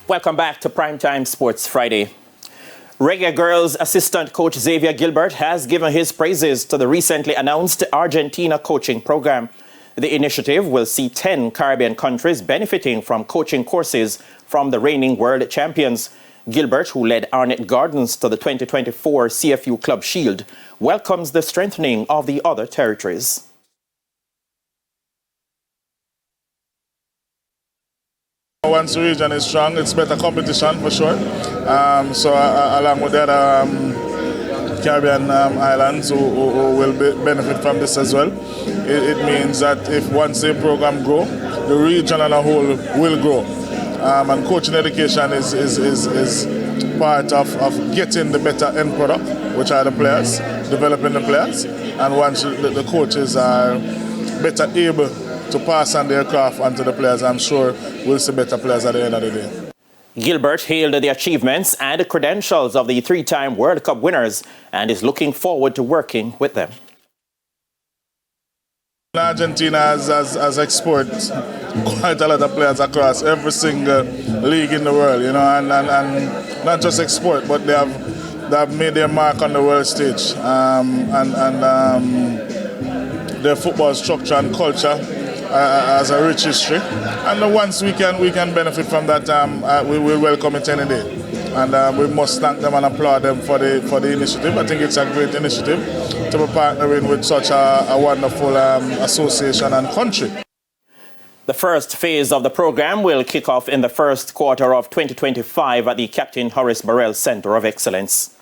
Welcome back to Primetime Sports Friday. Reggae Girls assistant coach Xavier Gilbert has given his praises to the recently announced Argentina coaching program. The initiative will see 10 Caribbean countries benefiting from coaching courses from the reigning world champions. Gilbert, who led Arnett Gardens to the 2024 CFU Club Shield, welcomes the strengthening of the other territories. Once the region is strong, it's better competition for sure. Along with the other Caribbean islands who will benefit from this as well. It means that if once the program grow, the region as a whole will grow. And coaching education is part of getting the better end product, which are the players, developing the players. And once the coaches are better able to pass on their craft onto the players, I'm sure we'll see better players at the end of the day. Gilbert hailed the achievements and credentials of the three-time World Cup winners and is looking forward to working with them. Argentina has exported quite a lot of players across every single league in the world, and not just export, but they have made their mark on the world stage. Their football structure and culture has a rich history, and once we can benefit from that, we will welcome it any day. And we must thank them and applaud them for the initiative. I think it's a great initiative to be partnering with such a wonderful association and country. The first phase of the program will kick off in the first quarter of 2025 at the Captain Horace Burrell Center of Excellence.